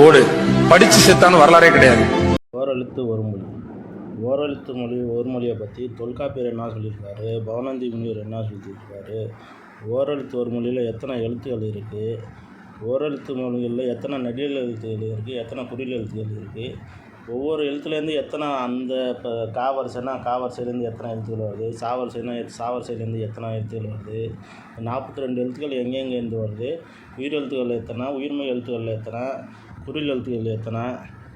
ஓடு படித்து செத்தான்னு வரலாறே கிடையாது. ஓரெழுத்து ஒரு மொழி. ஓரெழுத்து மொழி ஒரு மொழியை பற்றி தொல்காப்பியர் என்ன சொல்லியிருக்காரு, பவனந்தி முனிவர் என்ன சொல்லியிருக்காரு, ஓரெழுத்து ஒரு மொழியில் எத்தனை எழுத்துக்கள் இருக்குது, ஓரெழுத்து மொழிகளில் எத்தனை நெடில் எழுத்துக்கள் இருக்குது, எத்தனை குறில் எழுத்துக்கள் இருக்குது, ஒவ்வொரு எழுத்துலேருந்து எத்தனை அந்த இப்போ கா வரிசைனா கா வரிசையிலேருந்து எத்தனை எழுத்துக்கள் வருது, சா வரிசைனா சா வரிசையிலேருந்து எத்தனை எழுத்துக்கள் வருது, 42 எழுத்துக்கள் எங்கெங்கேருந்து வருது, உயிர் எழுத்துக்கள் எத்தனை, உயிர்மெய் எழுத்துக்கள் எத்தனை, குறில் எழுத்துக்கள் எத்தனை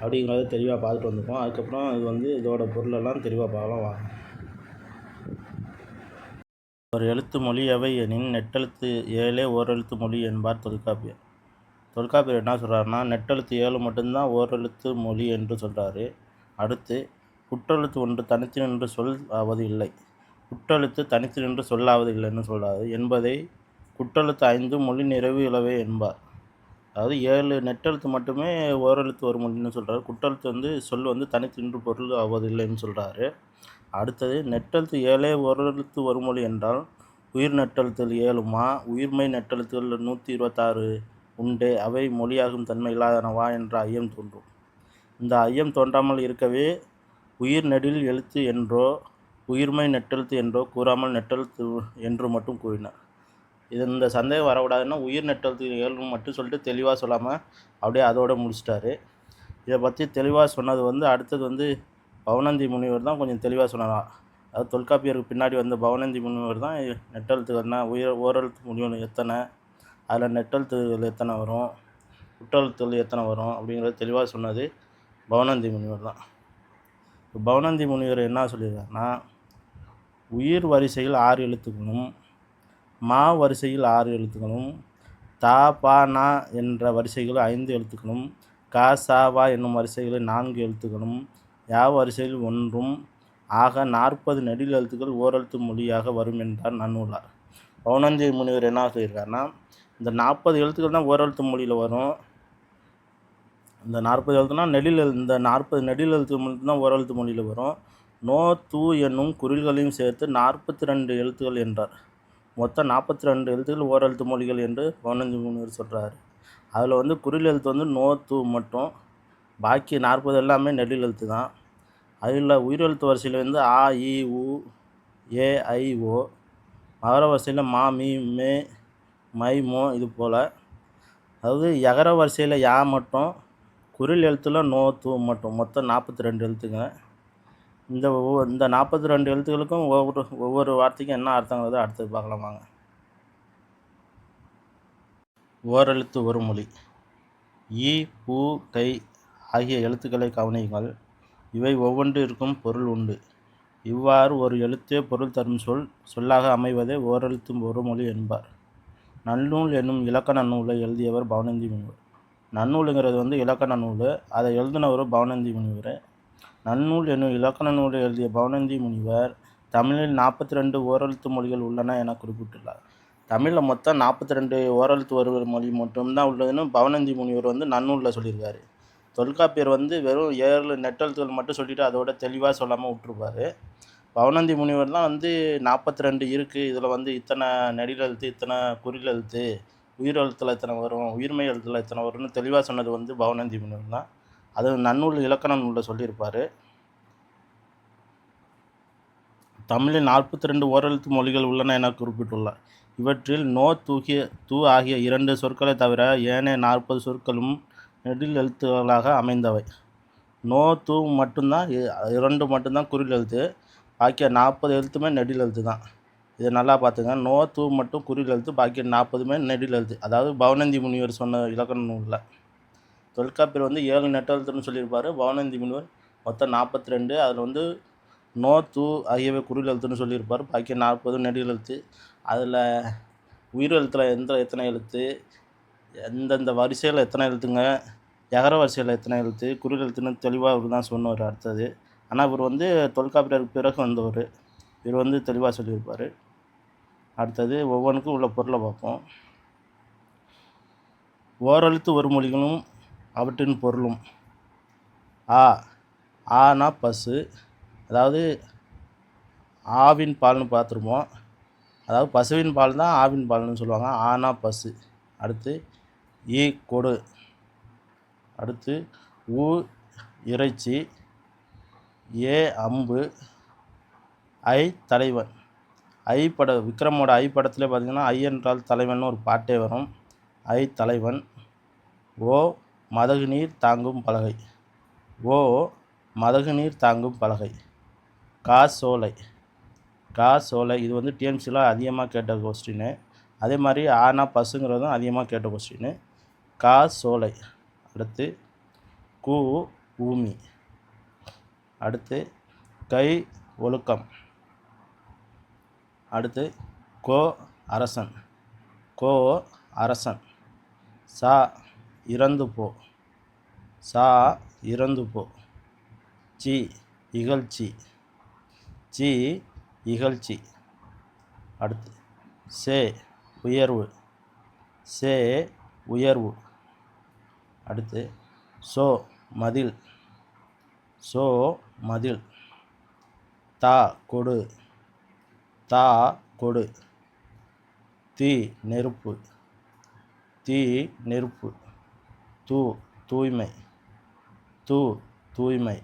அப்படிங்கிறத தெளிவாக பார்த்துட்டு வந்துருக்கோம். அதுக்கப்புறம் இது இதோட பொருளெல்லாம் தெளிவாக பார்க்கலாம் வாங்க. ஒரு எழுத்து மொழி எவை எனின் நெட்டெழுத்து 7 ஓரெழுத்து மொழி என்பார் தொல்காப்பியர். தொல்காப்பியர் என்ன சொல்கிறாருன்னா, நெட்டெழுத்து 7 மட்டும்தான் ஓரெழுத்து மொழி என்று சொல்கிறாரு. அடுத்து குற்றெழுத்து ஒன்று தனித்து நின்று சொல் ஆவது இல்லை, குற்றெழுத்து தனித்து நின்று சொல்லாவது இல்லைன்னு சொல்கிறாரு என்பதை குற்றெழுத்து 5 மொழி நிறைவு இலவே என்பார். அதாவது 7 நெட்டெழுத்து மட்டுமே ஓரெழுத்து ஒரு மொழின்னு சொல்கிறாரு. குற்றெழுத்து சொல் தனித்து நின்று பொருள் ஆவது இல்லைன்னு சொல்கிறாரு. அடுத்தது நெட்டெழுத்து 7 ஓரெழுத்து ஒரு மொழி என்றால் உயிர் நெட்டெழுத்துகள் 7மா, உயிர்மெய் நெட்டெழுத்துகள் 126 உண்டு, அவை மொழியாகும் தன்மை இல்லாதனவா என்ற ஐயம் தோன்றும். இந்த ஐயம் தோன்றாமல் இருக்கவே உயிர் நெடில் எழுத்து என்றோ உயிர்மெய் நெட்டெழுத்து என்றோ கூறாமல் நெட்டெழுத்து என்று மட்டும் கூறினார். இந்த சந்தேகம் வரக்கூடாதுன்னா உயிர் நெட்டெழுத்து 7 மட்டும் சொல்லிட்டு தெளிவாக சொல்லாமல் அப்படியே அதோடு முடிச்சிட்டாரு. இதை பற்றி தெளிவாக சொன்னது அடுத்தது பவனந்தி முனிவர் தான் கொஞ்சம் தெளிவாக சொன்னார். அதாவது தொல்காப்பியருக்கு பின்னாடி பவனந்தி முனிவர் தான் நெட்டெழுத்துக்கள்னா ஓரெழுத்து மொழி எத்தனை, அதில் நெட்டெழுத்துகள் எத்தனை வரும், குற்றெழுத்துகள் எத்தனை வரும் அப்படிங்கிறத தெளிவாக சொன்னது பவனந்தி முனிவர் தான். பவனந்தி முனிவர் என்ன சொல்லியிருக்காருன்னா, உயிர் வரிசையில் 6 எழுத்துக்களும், மா வரிசையில் 6 எழுத்துக்களும், தா பா நா என்ற வரிசைகள் 5 எழுத்துக்களும், கா சா வா என்னும் வரிசைகளில் 4 எழுத்துக்களும், யா வரிசையில் 1ம் ஆக 40 நெடில் எழுத்துக்கள் ஓரெழுத்து மொழியாக வரும் என்றார் நன்னூலார். பவனந்தி முனிவர் என்ன சொல்லியிருக்காருன்னா, இந்த 40 எழுத்துக்கள் தான் ஓரெழுத்து மொழியில் வரும். இந்த 40 எழுத்துனா இந்த 40 நெடில் எழுத்து மட்டும்தான் ஓரெழுத்து மொழியில் வரும். நோ தூ என்னும் குறில்களையும் சேர்த்து 42 எழுத்துக்கள் என்றார். மொத்தம் 42 எழுத்துக்கள் ஓரெழுத்து மொழிகள் என்று பவனந்தி முனிவர் சொல்கிறார். அதில் குறில் எழுத்து நோ தூ மட்டும், பாக்கி 40 எல்லாமே நெடில் எழுத்து தான். அதில் உயிரெழுத்து வரிசையில் ஆ இ உ ஏ ஐ ஓ, மகர வரிசையில் மா மீ மே மை மோ இது போல். அதாவது யகர வரிசையில் யா மட்டும், குறில் எழுத்தில் நோ தூ மட்டும், மொத்தம் 42 எழுத்துங்க. இந்த 42 எழுத்துக்களுக்கும் ஒவ்வொரு வார்த்தைக்கும் என்ன அர்த்தங்கிறத அடுத்தது பார்க்கலாம் வாங்க. ஓரெழுத்து ஒரு மொழி. ஈ பூ கை ஆகிய எழுத்துக்களை கவனியுங்கள். இவை ஒவ்வொன்றிற்கும் பொருள் உண்டு. இவ்வாறு ஒரு எழுத்தே பொருள் தரும் சொல்லாக அமைவதே ஓரெழுத்து ஒரு மொழி என்பார். நன்னூல் என்னும் இலக்கண நூலை எழுதியவர் பவனந்தி முனிவர். நன்னூலுங்கிறது இலக்கண நூல், அதை எழுதினவர் பவனந்தி முனிவர். நன்னூல் என்னும் இலக்கண நூலை எழுதிய பவனந்தி முனிவர் தமிழில் 42 ஓரெழுத்து மொழிகள் உள்ளன என குறிப்பிட்டுள்ளார். தமிழில் மொத்தம் 42 ஓரெழுத்து ஒரு மொழி மட்டும்தான் உள்ளதுன்னு பவனந்தி முனிவர் நன்னூலில் சொல்லியிருக்காரு. தொல்காப்பியர் வெறும் 7 நெட்டெழுத்துகள் மட்டும் சொல்லிவிட்டு அதோட தெளிவாக சொல்லாமல் விட்டுருப்பார். பவனந்தி முனிவர் தான் 42 இருக்குது, இதில் இத்தனை நெடில் எழுத்து, இத்தனை குறில் எழுத்து, உயிர் எழுத்தில் எத்தனை வரும், உயிர்மெய் எழுத்தில் எத்தனை வரும்னு தெளிவாக சொன்னது பவனந்தி முனிவர் தான். அது நன்னூல் இலக்கண நூலில் சொல்லியிருப்பார். தமிழில் 42 ஓரெழுத்து மொழிகள் உள்ளன என குறிப்பிட்டுள்ளார். இவற்றில் நோ தூ ஆகிய 2 சொற்களை தவிர ஏனைய 40 சொற்களும் நெடில் எழுத்துக்களாக அமைந்தவை. நோ தூ மட்டும்தான் 2 மட்டும்தான் குறில் எழுத்து, பாக்கிய 40 எழுத்துமே நெடில் எழுத்து தான். இதை நல்லா பார்த்துங்க. நோ தூ மட்டும் குறில் எழுத்து, பாக்கிய 40மே நெடில் எழுத்து. அதாவது பவனந்தி முனிவர் சொன்ன இலக்கண நூலில். தொல்காப்பியர் 7 நெட்டெழுத்துன்னு சொல்லியிருப்பார். பவனந்தி முனிவர் மொத்தம் 42, அதில் நோ தூ ஆகியவை குறில் எழுத்துன்னு சொல்லியிருப்பார். பாக்கி 40 நெடில் எழுத்து. அதில் உயிர் எழுத்தில் எத்தனை எழுத்து, எந்தெந்த வரிசையில் எத்தனை எழுத்துங்க, யகர வரிசையில் எத்தனை எழுத்து, குறில் எழுத்துன்னு தெளிவாக இவர் தான் சொன்னவர் அடுத்தது. ஆனால் இவர் தொல்காப்பியருக்கு பிறகு வந்தவர். இவர் தெளிவாக சொல்லியிருப்பார். அடுத்தது ஒவ்வொன்றுக்கும் உள்ள பொருளை பார்ப்போம். ஓரெழுத்து ஒரு மொழிகளும் அவற்றின் பொருளும். ஆனா பசு, அதாவது ஆவின் பால்னு பார்த்துருப்போம். அதாவது பசுவின் பால் தான் ஆவின் பால்னு சொல்லுவாங்க. ஆனா பசு. அடுத்து ஈ கொடு, அடுத்து உ இறைச்சி, ஏ அம்பு, ஐ தலைவன். விக்ரமோட ஐ படத்தில் பார்த்திங்கன்னா ஐ என்றால் தலைவன் ஒரு பாட்டே வரும். ஐ தலைவன். ஓ மதகு நீர் தாங்கும் பலகை. ஓ மதகு நீர் தாங்கும் பலகை. கா சோலை. கா சோலை. இது வந்து டிஎன்பிசியில் அதிகமாக கேட்ட கொஸ்டின். அதே மாதிரி ஆனா பசுங்கிறதும் அதிகமாக கேட்ட கொஸ்டின். கா சோலை. அடுத்து கூ ஊமி. அடுத்து கை ஒழுக்கம். அடுத்து கோ அரசன். கோ அரசன். சா இறந்து போ. சா இறந்து போ. சி இகழ்ச்சி. சி இகழ்ச்சி. அடுத்து சே உயர்வு. சே உயர்வு. அடுத்து சோ மதில். சோ மதில். தா கொடு. தா கொடு. தீ நெருப்பு. தீ நெருப்பு. தூ தூய்மை. தூ தூய்மை.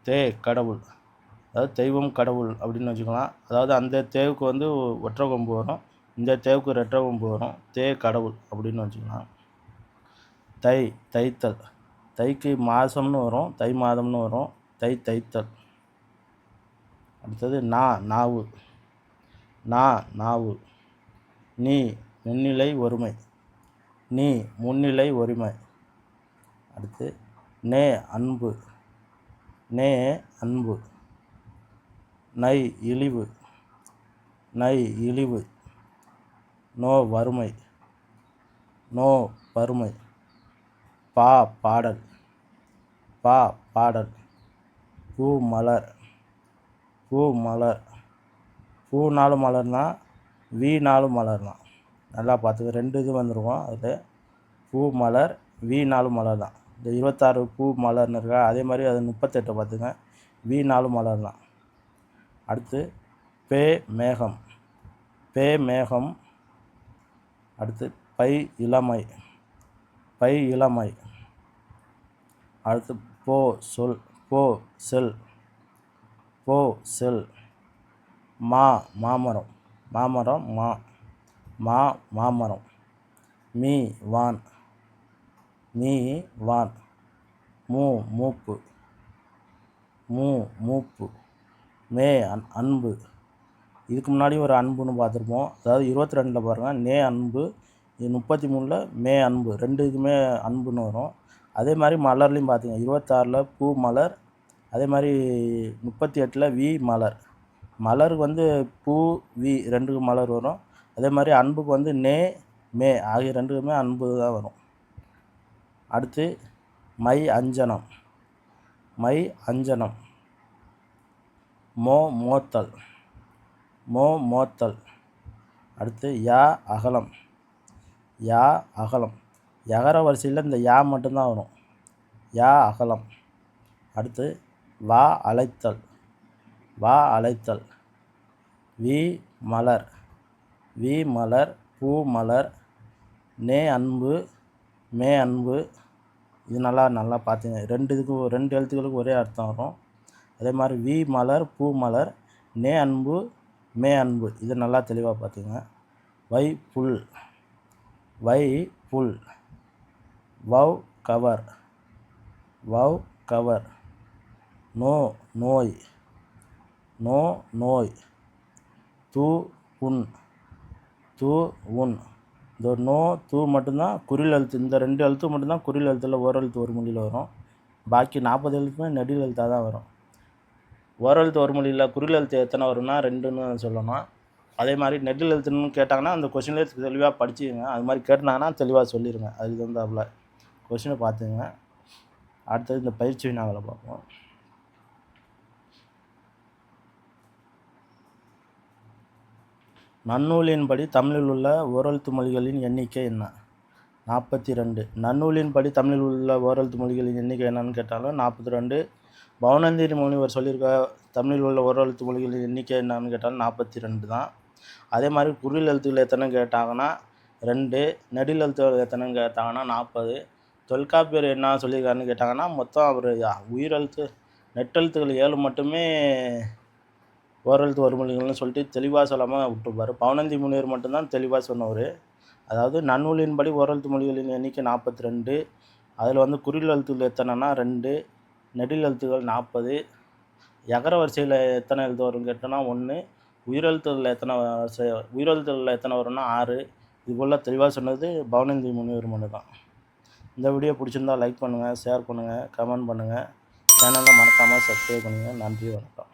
தே கடவுள். அதாவது தெய்வம் கடவுள் அப்படின்னு வச்சுக்கலாம். அதாவது அந்த தேவுக்கு வந்து ஒற்றை கொம்பு வரும், இந்த தேவுக்கு ரெட்டை கொம்பு வரும். தே கடவுள் அப்படின்னு வச்சுக்கலாம். தை தைத்தல். தைக்கு மாதம்னு வரும், தை மாதம்னு வரும். தை தைத்தல். அடுத்தது நாவு. நாவு. நீ முன்னிலை ஒருமை. நீ முன்னிலை ஒருமை. அடுத்து நே அன்பு. நே அன்பு. நை இழிவு. நை இழிவு. நோ வறுமை. நோ வறுமை. பா பாடல். பா பாடல். பூ மலர். பூ மலர். பூ நாலு மலர்னா வீ நாலு மலர்னா நல்லா பார்த்துக்க. 2 இது வந்துருக்கும் அதில். பூ மலர் வீ நாலு மலர் தான். இந்த 26 பூ மலர்னு இருக்கா, அதே மாதிரி அது 38 பார்த்துங்க. வீ நாலு மலர் தான். அடுத்து பே மேகம். பே மேகம். அடுத்து பை இளமை. பை இளமை. அடுத்து போ சொல். போ செல். போ செல். மாமரம். மாமரம் மாமரம். மீ வான். மீ வான். மூப்பு. மூப்பு. மே அன்பு. இதுக்கு முன்னாடி ஒரு அன்புன்னு பார்த்துருப்போம். அதாவது 22 பாருங்கள் நே அன்பு. இது 33 மே அன்பு. 2 இதுமே அன்புன்னு வரும். அதே மாதிரி மலர்லையும் பார்த்துங்க. 26 பூ மலர். அதே மாதிரி 38 வி மலர். மலருக்கு வந்து பூ வி 2க்கு மலர் வரும். அதே மாதிரி அன்புக்கு வந்து நே மே ஆகிய 2க்குமே அன்பு தான் வரும். அடுத்து மை அஞ்சனம். மை அஞ்சனம். மோத்தல். மோத்தல். அடுத்து யா அகலம். யா அகலம். யகர வரிசையில் இந்த யா மட்டும்தான் வரும். யா அகலம். அடுத்து வா அழைத்தல். வா அழைத்தல். We Malar. வி மலர். பூ மலர். நே அன்பு. மே அன்பு. இது நல்லா பார்த்துங்க. 2 எழுத்துக்களுக்கு ஒரே அர்த்தம் வரும். அதே மாதிரி வி மலர். பூ மலர். நே அன்பு. மே அன்பு. இது நல்லா தெளிவாக பார்த்துங்க. வை புல். வை புல். வவ் கவர். வவ் கவர். நோய். நோய். தூ உன். தூ உன். இந்த தூ மட்டும்தான் குறில் எழுத்து. இந்த 2 எழுத்து மட்டும்தான் குறில் எழுத்தில் ஓரெழுத்து ஒரு மொழியில் வரும். பாக்கி 40 எழுத்துமே நெடில் எழுத்தாக தான் வரும். ஓரெழுத்து ஒரு மொழியில் குறில் எழுத்து எத்தனை வரும்னா 2ன்னு சொல்லணும். அதே மாதிரி நெடில் எழுத்துன்னு கேட்டாங்கன்னா அந்த கொஸ்டின்லேயே தெளிவாக படிச்சுக்கங்க. அது மாதிரி கேட்டாங்கன்னா தெளிவாக சொல்லிடுங்க. அதுக்கு தகுந்தாப்புல கொஸ்டினை பார்த்துங்க. அடுத்தது இந்த பயிற்சி வினாக்களை பார்ப்போம். நன்னூலின்படி தமிழில் உள்ள ஓரெழுத்து மொழிகளின் எண்ணிக்கை என்ன? 42. நன்னூலின்படி தமிழில் உள்ள ஓரெழுத்து மொழிகளின் எண்ணிக்கை என்னன்னு கேட்டாலும் 42. பவனந்திரி முனிவர் சொல்லியிருக்க தமிழில் உள்ள ஓரெழுத்து மொழிகளின் எண்ணிக்கை என்னன்னு கேட்டாலும் 42 தான். அதே மாதிரி குறில் எழுத்துக்கள் எத்தனை கேட்டாங்கன்னா 2. நெடில் எழுத்துக்கள் எத்தனைன்னு கேட்டாங்கன்னா 40. தொல்காப்பியர் என்ன சொல்லியிருக்காருன்னு கேட்டாங்கன்னா, மொத்தம் அவர் உயிரெழுத்து நெட்டெழுத்துக்கள் 7 மட்டுமே ஓரெழுத்து ஒருமொழிகள்னு சொல்லிட்டு தெளிவாக சொல்லாமல் விட்டுருப்பார். பவணந்தி முனிவர் மட்டும்தான் தெளிவாக சொன்னவர். அதாவது நன்னூலின்படி ஓரெழுத்து மொழிகளின் எண்ணிக்கை 42. அதில் வந்து குறில் எழுத்துக்கள் எத்தனைன்னா 2, நெடில் எழுத்துக்கள் 40. யகர வரிசையில் எத்தனை எழுத்து வரும்னு கேட்டோன்னா 1. உயிரெழுத்துகளில் எத்தனை வரும்னா 6. இது போல் தெளிவாக சொன்னது பவணந்தி முனிவர் மட்டும் தான். இந்த வீடியோ பிடிச்சிருந்தா லைக் பண்ணுங்கள், ஷேர் பண்ணுங்கள், கமெண்ட் பண்ணுங்கள். சேனலை மறக்காமல் சப்ஸ்கிரைப் பண்ணுங்கள். நன்றி, வணக்கம்.